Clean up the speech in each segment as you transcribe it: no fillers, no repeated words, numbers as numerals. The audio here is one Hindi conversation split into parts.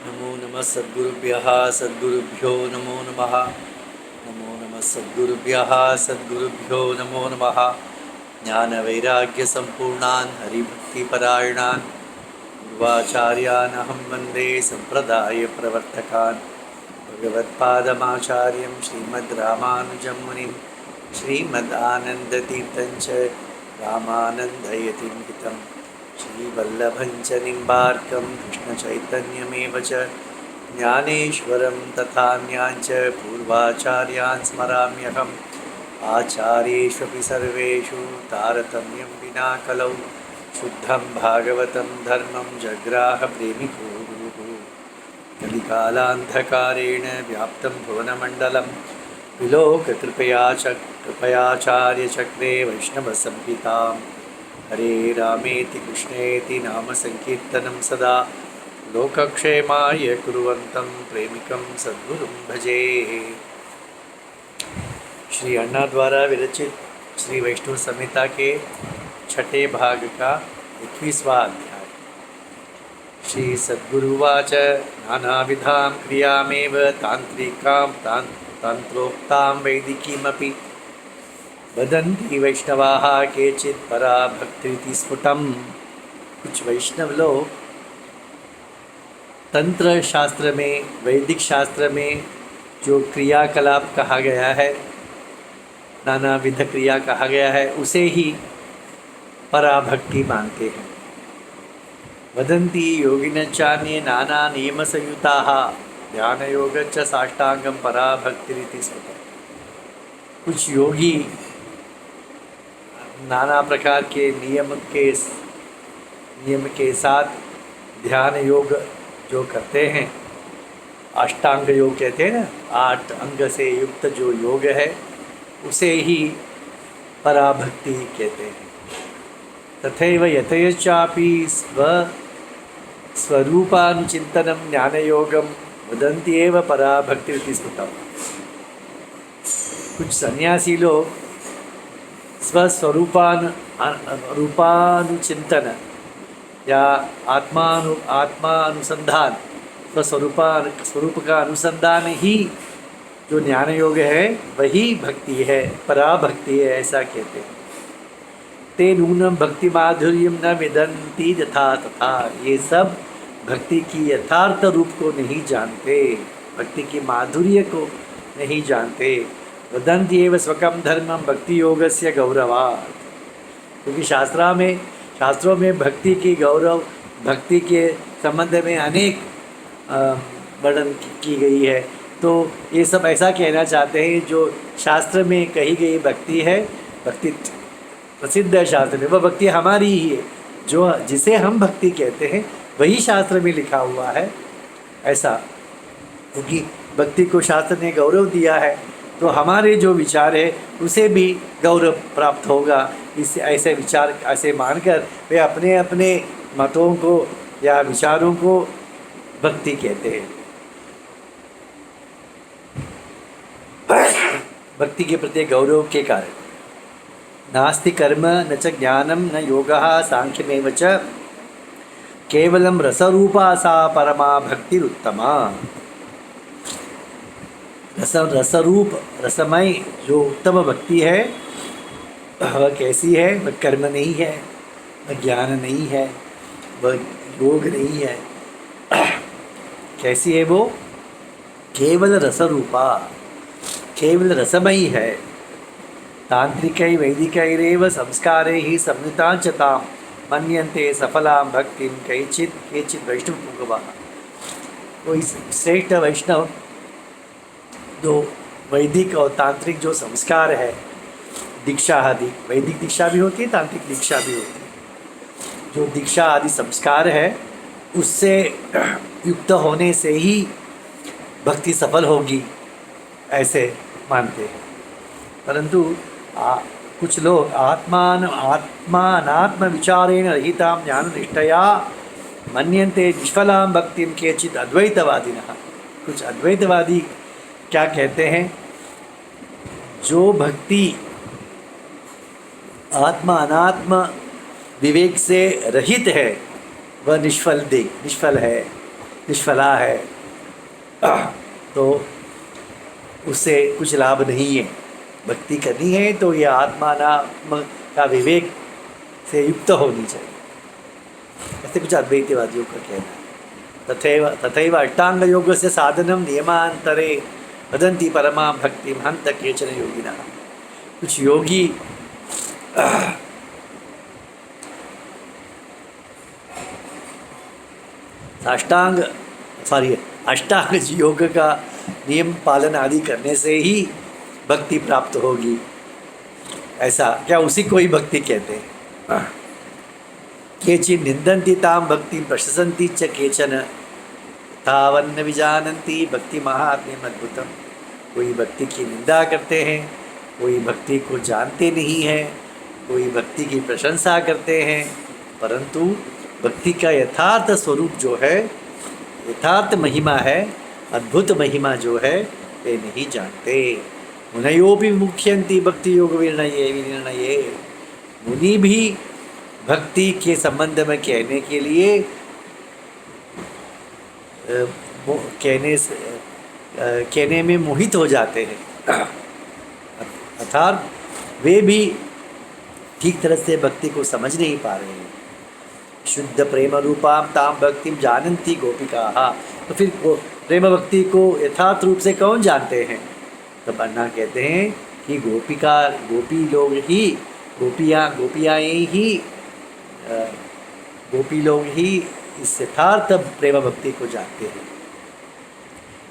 नमो नमः सद्गुरुभ्यः सद्गुरुभ्यो नमो नमः। नमो नमः सद्गुरुभ्यः सद्गुरुभ्यो नमो नमः। ज्ञानवैराग्यसम्पूर्णान् हरिभक्तिपरायणान् पूर्वाचार्यान् अहं वन्दे सम्प्रदायप्रवर्तकान् भगवत्पादमाचार्यं श्रीमद्रामानुजं मुनिं श्रीमदानन्दतीर्थं च रामानन्दयतिं हितं श्रीवल्लभं च निम्बार्कं कृष्णचैतन्यमेव च ज्ञानेश्वरं तथान्याञ्च पूर्वाचार्यान् स्मराम्यहम् आचार्येष्वपि सर्वेषु तारतम्यं विना कलौ शुद्धं भागवतं धर्मं जग्राहप्रेमिको गुरुः कलिकालान्धकारेण व्याप्तं भुवनमण्डलं विलोककृपयाचार्यचक्रे वैष्णवसंहितां हरे रामेति कृष्णेति नामसङ्कीर्तनं सदा लोकक्षेमाय कुर्वन्तं प्रेमिकं सद्गुरुं भजे। श्री अन्ना द्वारा विरचित श्री वैष्णव संहिता के छठे भाग का 21वां अध्याय। श्री सद्गुरुवाच नानाविधां क्रियामेव तांत्रिकां तंत्रोक्तां वैदिकीमपि वदन्ति वैष्णवाः केचित् परा भक्तिरिति स्फुटम्। कुछ वैष्णव लोग तंत्र शास्त्र में, वैदिक शास्त्र में जो क्रियाकलाप कहा गया है, नाना विध क्रिया कहा गया है, उसे ही पराभक्ति मानते हैं। वदन्ति योगिनश्चान्ये नाना नियम संयुताः ध्यान योग च साष्टांगम पराभक्तिरिति स्मृतम्। कुछ योगी नाना प्रकार के नियम के साथ ध्यान योग जो करते हैं, अष्टांग योग कहते हैं ना, 8 अंग से युक्त जो योग है उसे ही पराभक्ति कहते हैं। तथैव यतयश्चापि स्वरूपानुचिन्तनं ज्ञानयोगं वदन्ति एव पराभक्तिरिति स्मृतम्। कुछ सन्यासी लोग रूपानुचिंतन या आत्मानुसंधान, स्वरूप का अनुसंधान ही जो ज्ञान योग है वही भक्ति है, पराभक्ति है, ऐसा कहते हैं। ते नूनम भक्ति माधुर्यम न विदन्ति यथा तथा। ये सब भक्ति की यथार्थ रूप को नहीं जानते, भक्ति की माधुर्य को नहीं जानते। वदन्ति एव स्वकं धर्मम भक्ति योगस्य गौरवात्। क्योंकि शास्त्रों में भक्ति की गौरव, भक्ति के संबंध में अनेक वर्णन की गई है। तो ये सब ऐसा कहना चाहते हैं, जो शास्त्र में कही गई भक्ति है, भक्ति प्रसिद्ध है शास्त्र में, वह भक्ति हमारी ही है। जो जिसे हम भक्ति कहते हैं वही शास्त्र में लिखा हुआ है, ऐसा। क्योंकि भक्ति को शास्त्र ने गौरव दिया है, तो हमारे जो विचार है उसे भी गौरव प्राप्त होगा। इस ऐसे विचार ऐसे मानकर वे अपने अपने मतों को या विचारों को भक्ति कहते हैं। भक्ति के प्रति गौरव के कारण नास्ति कर्म न च ज्ञानम न योगः सांख्यमेव च केवलम रसरूपा सा परमा भक्तिरुत्तमा। रसरूप, रसमय जो उत्तम भक्ति है वह कैसी है? वह कर्म नहीं है, वह ज्ञान नहीं है, वह योग नहीं है। कैसी है वो? केवल रसरूपा, केवल रसमयी है। तांत्रिकै वैदिकैरेव संस्कारे ही संवृतां च तां मन्यन्ते सफलां भक्तिं केचित् वैष्णवपुङ्गवाः। कोई श्रेष्ठ वैष्णव जो वैदिक और तांत्रिक जो संस्कार है, दीक्षा आदि, वैदिक दीक्षा भी होती है, तांत्रिक दीक्षा भी होती है, जो दीक्षा आदि संस्कार है उससे युक्त होने से ही भक्ति सफल होगी, ऐसे मानते हैं। परंतु कुछ लोग आत्मानात्म विचारेण रहितां ज्ञाननिष्ठया मन्यन्ते निष्फलां भक्तिं केचित् अद्वैतवादिनः। कुछ अद्वैतवादी क्या कहते हैं? जो भक्ति आत्मा अनात्म विवेक से रहित है वह निष्फल है। निष्फला है, तो उससे कुछ लाभ नहीं है। भक्ति करनी है तो ये आत्मानात्म का विवेक से युक्त होनी चाहिए, ऐसे कुछ अद्वैतवादियों का कहना है। तथैव अष्टांग योग से साधनम नियमांतरे वदन्ति परमा भक्ति हंत केचन योगिना। कुछ योगी अष्टांग योग का नियम पालन आदि करने से ही भक्ति प्राप्त होगी, ऐसा क्या उसी को ही भक्ति कहते हैं। केचिन निंदन्ति ताम भक्ति प्रशंसन्ति च केचन तावन्न विजानन्ति भक्ति महात्म्यम अद्भुतम। कोई भक्ति की निंदा करते हैं, कोई भक्ति को जानते नहीं हैं, कोई भक्ति की प्रशंसा करते हैं, परंतु भक्ति का यथार्थ स्वरूप जो है, यथार्थ महिमा है, अद्भुत महिमा जो है, वे नहीं जानते। मुनयोपि मुख्यन्ति भक्ति योग विनिर्णये। मुनि भी भक्ति के संबंध में कहने के लिए कहने में मोहित हो जाते हैं, अर्थात वे भी ठीक तरह से भक्ति को समझ नहीं पा रहे हैं। शुद्ध प्रेम रूपाम ताम भक्तिम जानन्ति गोपिकाः। तो फिर प्रेम भक्ति को यथार्थ रूप से कौन जानते हैं? तब अन्ना कहते हैं कि गोपी लोग ही, गोपी लोग ही इस यथार्थ प्रेम भक्ति को जानते हैं।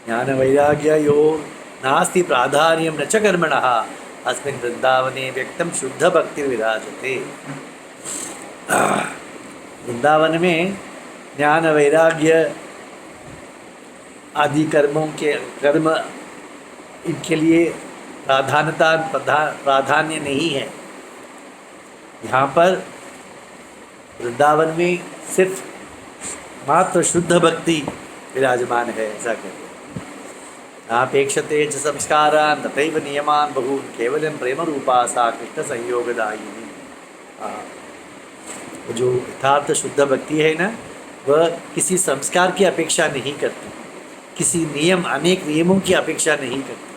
ज्ञान वैराग्य यो नास्ति प्राधान्यम न च कर्मणः अस्मिन् वृंदावने व्यक्तम शुद्ध भक्ति विराजते। वृंदावन में ज्ञान वैराग्य आदि कर्म इनके लिए प्राधान्य नहीं है। यहाँ पर वृंदावन में सिर्फ मात्र शुद्ध भक्ति विराजमान है, ऐसा कहते हैं। नापेक्षते च संस्कारान् तथैव नियमान् बहून् केवलं प्रेम रूपा सा कृष्ण संयोगदायिनी। जो यथार्थ शुद्ध भक्ति है ना, वह किसी संस्कार की अपेक्षा नहीं करती, किसी अनेक नियमों की अपेक्षा नहीं करती,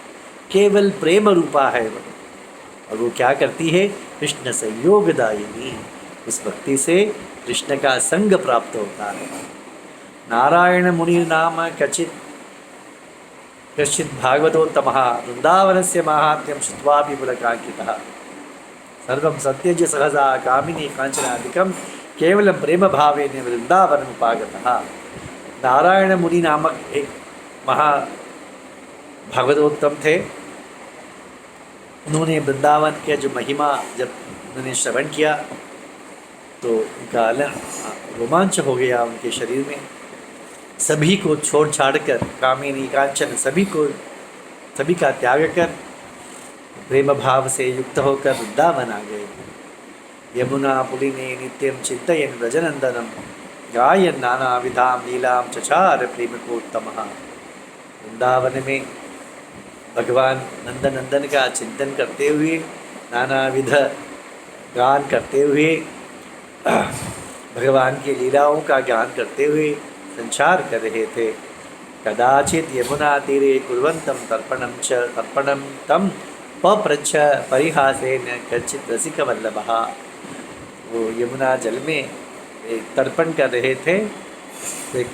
केवल प्रेम रूपा है वह। और वो क्या करती है? कृष्ण संयोगदायिनी। उस भक्ति से कृष्ण का संग प्राप्त होता है। नारायण मुनि नाम कचित भागवतोत्तमः वृंदावनस्य माहात्म्यं श्रुत्वापि पुलकांकितः सर्वं सत्यज्य सहसा कामिनी कांचनादिकं केवलं प्रेम भावेन वृंदावनम् उपागतः। नारायण मुनि नामक एक महा भागवतोत्तम थे। उन्होंने वृंदावन के जो महिमा जब उन्होंने श्रवण किया तो उनका रोमांच हो गया उनके शरीर में। सभी को छोड़ छाड़ कर, कामिनी कांचन सभी का त्याग कर प्रेम भाव से युक्त होकर वृंदावन आ गए। यमुना पुलिने नित्यं चिन्तयन् व्रजनंदनम गायन् नाना विधाम लीलां चचार प्रेमकोत्तमः। वृंदावन में भगवान नंदन का चिंतन करते हुए, नाना विध गान करते हुए, भगवान की लीलाओं का गान करते हुए संचार कर रहे थे। कदाचित यमुना तीरे कुर्वन्तं तर्पणं तं पप्रच्छ परिहासेन कच्चित् रसिकवल्लभः। वो यमुना जल में एक तर्पण कर रहे थे। एक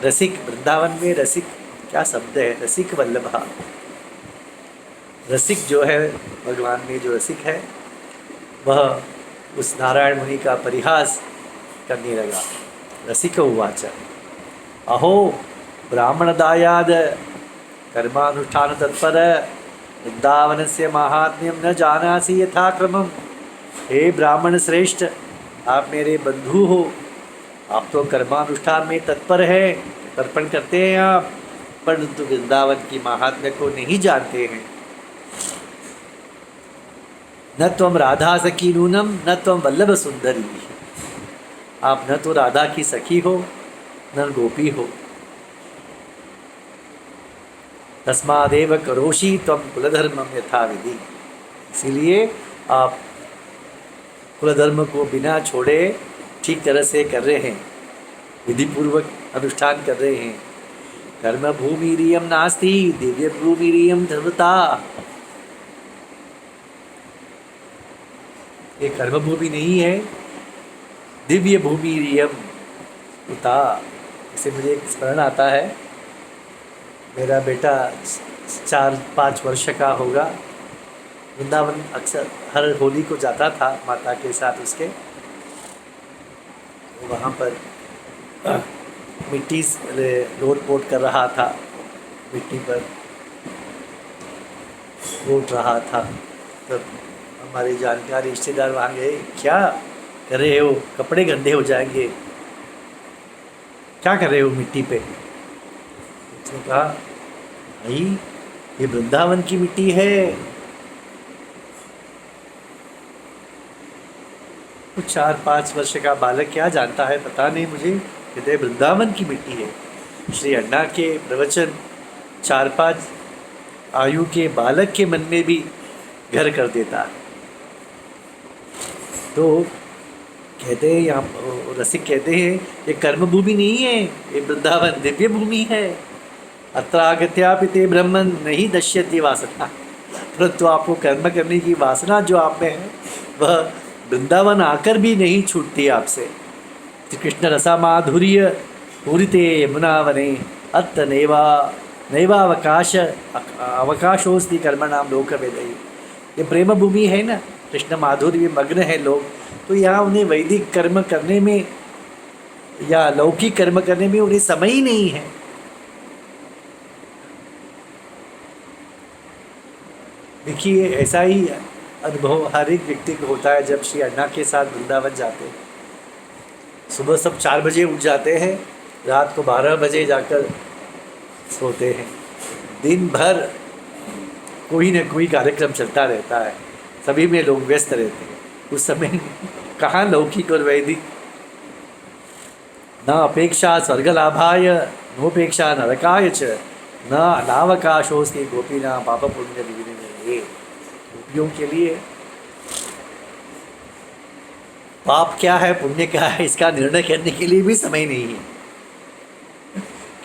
रसिक, वृंदावन में रसिक क्या शब्द है? रसिक वल्लभः। रसिक जो है, भगवान में जो रसिक है, वह उस नारायण मुनि का परिहास करने लगा। रसिक उवाच अहो ब्राह्मणदायाद कर्मानुष्ठान तत्पर वृंदावन से महात्म्यम न जानासि यथाक्रमम। हे ब्राह्मण श्रेष्ठ, आप मेरे बंधु हो, आप तो कर्मानुष्ठान में तत्पर है, तर्पण करते हैं आप, परंतु वृंदावन की महात्म्य को नहीं जानते हैं। न त्वं राधा सखी नूनम न त्वं वल्लभ सुंदरी। आप न तो राधा की सखी हो, न गोपी हो। तस्मादेव करोषि त्वं कुलधर्मम यथाविधि। इसीलिए आप कुलधर्म को बिना छोड़े ठीक तरह से कर रहे हैं। विधि पूर्वक अनुष्ठान कर रहे हैं। कर्म भूमि रियम नास्ति दिव्य भूमि रियम ध्रुवता। ये कर्म भूमि नहीं है, दिव्य भूमि रियम उता। इसे मुझे एक स्मरण आता है, मेरा बेटा 4-5 वर्ष का होगा, वृंदावन अक्सर हर होली को जाता था माता के साथ उसके। वहाँ पर मिट्टी लोट पोट कर रहा था, मिट्टी पर लोट रहा था। तब हमारे जानकार रिश्तेदार वहाँ गए, क्या कर रहे हो, कपड़े गंदे हो जाएंगे, क्या कर रहे हो मिट्टी पे। उसने कहा, भाई ये वृंदावन की मिट्टी है। कुछ 4-5 वर्ष का बालक क्या जानता है पता नहीं मुझे, कहते वृंदावन की मिट्टी है। श्री अण्णा के प्रवचन 4-5 आयु के बालक के मन में भी घर कर देता है। तो कहते हैं, यहाँ रसिक कहते हैं, ये कर्म भूमि नहीं है, ये वृंदावन दिव्य भूमि है। अत्र आगत्यापि ते ब्रह्मन् नहीं दश्यति वासना। परंतु आपको कर्म करने की वासना जो आप में है वह वृंदावन आकर भी नहीं छूटती आपसे। श्री कृष्ण रसा माधुर्य पूरिते यमुना वने अत्र नैवावकाश अवकाशोस्ति कर्मणाम लोकवेदई। ये प्रेम भूमि है ना, कृष्ण माधुर्य मग्न है लोग, तो यहाँ उन्हें वैदिक कर्म करने में या लौकिक कर्म करने में उन्हें समय ही नहीं है। देखिए, ऐसा ही अनुभव हर एक व्यक्ति को होता है जब श्री अण्णा के साथ वृंदावन जाते हैं। सुबह सब 4 बजे उठ जाते हैं, रात को 12 बजे जाकर सोते हैं। दिन भर कोई न कोई कार्यक्रम चलता रहता है, सभी में लोग व्यस्त रहते हैं। उस समय कहाँ लौकिक और वैदिक, न अपेक्षा स्वर्गलाभाय नोपेक्षा नरकाय च न अनावकाशोस्ति गोपीनां पाप पुण्य विनिमये। गोपियों के लिए पाप क्या है पुण्य क्या है इसका निर्णय करने के लिए भी समय नहीं है,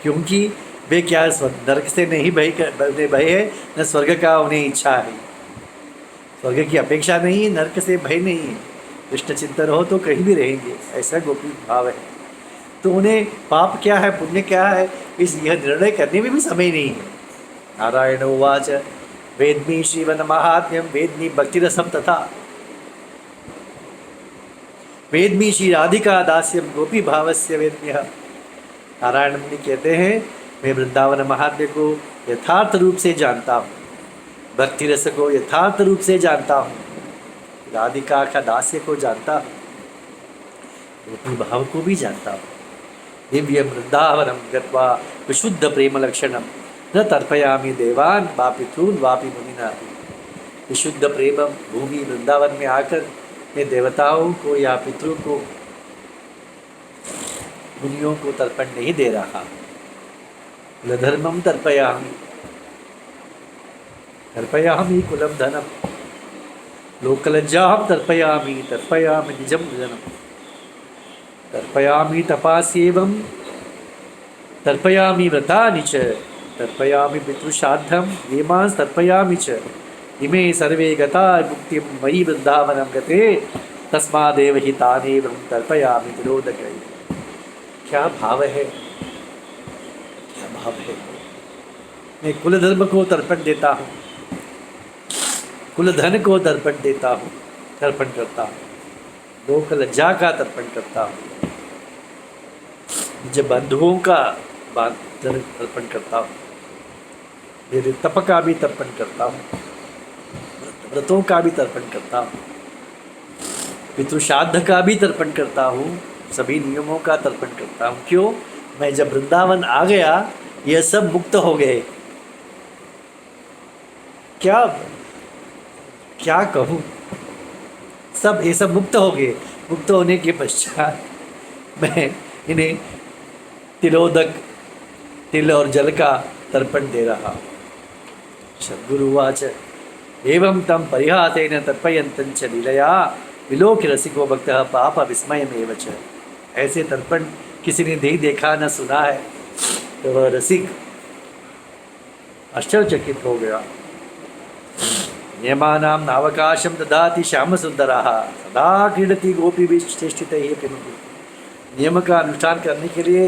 क्योंकि वे क्या नरक से नहीं भय है, न स्वर्ग का उन्हें इच्छा है। स्वर्ग की अपेक्षा नहीं है, नरक से भय नहीं है। कृष्ण चिंतन हो तो कहीं भी रहेंगे, ऐसा गोपी भाव है। तो उन्हें पाप क्या है पुण्य क्या है इस यह निर्णय करने में भी समय नहीं है। नारायण उवाच वेद्मी श्रीवन महात्म्यम वेद्मी भक्तिरसम तथा वेद्मी श्री राधिका दास्यम गोपी भावस्य वेद्म्यः। नारायण मुनि कहते हैं, मैं वृंदावन महात्म्य को यथार्थ रूप से जानता हूँ, भक्ति रस को यथार्थ रूप से जानता हूँ, राधिका का दास्य को जानता हूँ, गोपी भाव को भी जानता हूँ। दिव्य वृंदावनम गत्वा विशुद्ध प्रेम लक्षणम न तर्पयामि देवान वा पितॄन् वापि मुनीनापि। विशुद्ध प्रेम भूमि वृंदावन में आकर मैं देवताओं को या पितरों को मुनियों को तर्पण नहीं दे रहा। कुलधर्मम तर्पयामि कुलम धनम लोकलज्जाम तर्पयामि निजम धनम तर्पयामि तपास्येवं तर्पयामि व्रतानि च तर्पयामि पितृश्राद्धं येमांस तर्पयामि च इमे सर्वे गता मुक्तिं मयि वृंदावनं गते तस्मादेव हि तानेवं तर्पयामि तिलोदकै। क्या भाव है, क्या भाव है। मैं कुल धर्म को तर्पण देता हूँ, कुल धन को तर्पण देता हूँ, तर्पण करता हूँ, लोक लज्जा का तर्पण करता हूँ, जब बंधुओं का तर्पण करता हूँ, मेरे तप का भी तर्पण करता हूँ, व्रतों का भी तर्पण करता हूँ, पितृश्राद्ध का भी तर्पण करता हूँ, सभी नियमों का तर्पण करता हूँ। क्यों? मैं जब वृंदावन आ गया यह सब मुक्त हो गए। क्या कहूँ, सब ये सब मुक्त हो गए। मुक्त होने के पश्चात मैं इन्हें तिलोदक, तिल और जल का तर्पण दे रहा। सद्गुरुवाच एवं तम परिहासेन तर्पयन्तं च लीलया विलोक्य रसिको भक्तः पाप विस्मयमेव च। ऐसे तर्पण किसी ने नहीं देखा न सुना है, तो वह रसिक आश्चर्यचकित हो गया। नियमानां नावकाशं ददाति श्यामसुंदरः सदा क्रीडति गोपीभिश्चेष्टितैः प्रेमपूर्वकम्। नियम का अनुष्ठान करने के लिए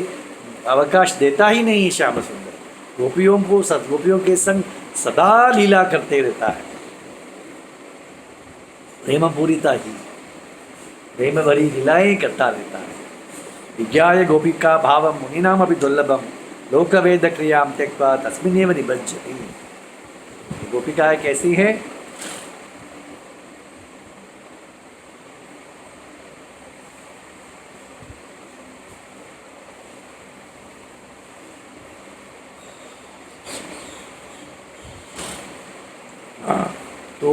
अवकाश देता ही नहीं श्याम सुंदर, गोपियों के संग सदा लीला करते रहता है। प्रेम पूरिता ही प्रेम भरी लीलाएं करता रहता है। विज्ञाय गोपिका भावम मुनीनाम अभी दुर्लभम लोकवेद क्रियाम त्यक्त्वा तस्मिन्नेव निबध्यति। गोपिकाएं कैसी है? तो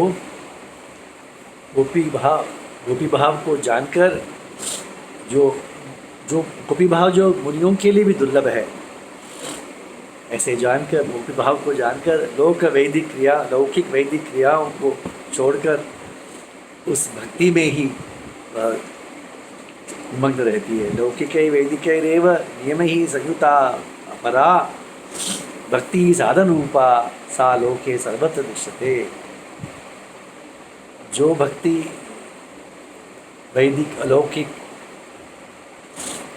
गोपी भाव को जानकर जो गोपी भाव जो मुनियों के लिए भी दुर्लभ है, ऐसे जानकर गोपी भाव को जानकर लौकिक वैदिक क्रियाओं को छोड़कर उस भक्ति में ही मग्न रहती है। लौकिक वैदिक रेव नियम ही संयुता परा भक्ति साधन रूपा सा लोके सर्वत्र दृश्यते। जो भक्ति वैदिक अलौकिक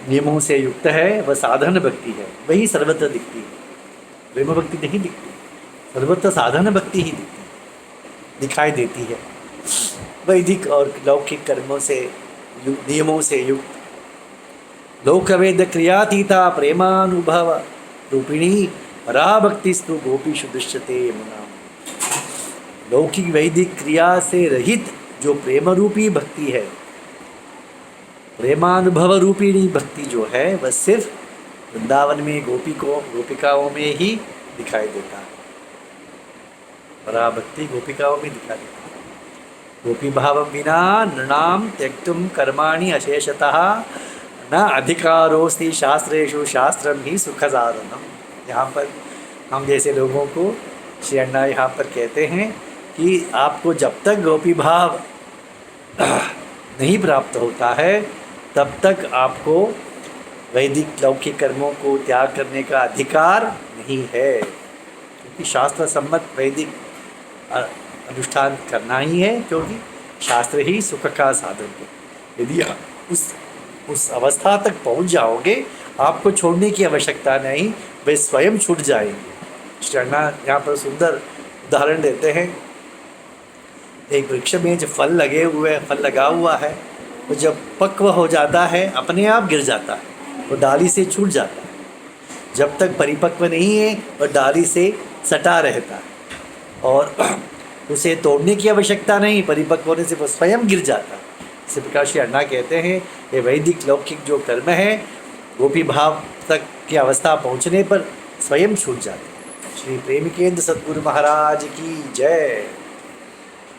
नियमों से युक्त है वह साधन भक्ति है, वही सर्वत्र दिखती है। प्रेम भक्ति नहीं दिखती, सर्वत्र साधन भक्ति ही दिखाई देती है। वैदिक और लौकिक कर्मों से नियमों से युक्त लोकवेद क्रियातीता प्रेमानुभव रूपिणी पराभक्तिस्तु गोपीषु दृश्यते यमुना। लौकिक वैदिक क्रिया से रहित जो प्रेम रूपी भक्ति है, प्रेमानुभव रूपिणी भक्ति जो है, वह सिर्फ वृंदावन में गोपिकाओं में ही दिखाई देता है। पराभक्ति गोपिकाओं में दिखाई देता है। गोपी भाव बिना नृणाम त्यक्तुम कर्माणि अशेषतः न अधिकारोस्ति शास्त्रेषु शास्त्रम ही सुखसाधनम। यहाँ पर हम जैसे लोगों को श्री अण्णा यहाँ पर कहते हैं कि आपको जब तक गोपी भाव नहीं प्राप्त होता है तब तक आपको वैदिक लौकिक कर्मों को त्याग करने का अधिकार नहीं है, क्योंकि शास्त्र सम्मत वैदिक अनुष्ठान करना ही है, क्योंकि शास्त्र ही सुख का साधन है। यदि आप उस अवस्था तक पहुंच जाओगे आपको छोड़ने की आवश्यकता नहीं, वे स्वयं छूट जाएंगे। श्री अण्णा यहाँ पर सुंदर उदाहरण देते हैं। एक वृक्ष में जो फल लगा हुआ है, वो जब पक्व हो जाता है अपने आप गिर जाता है, वो डाली से छूट जाता है। जब तक परिपक्व नहीं है वह डाली से सटा रहता है और उसे तोड़ने की आवश्यकता नहीं, परिपक्व होने से वो स्वयं गिर जाता है। इसी प्रकार श्री अण्णा कहते हैं ये वैदिक लौकिक जो कर्म है गोपी भाव तक की अवस्था पहुँचने पर स्वयं छूट जाते हैं। श्री प्रेमिकेंद्र सद्गुरु महाराज की जय।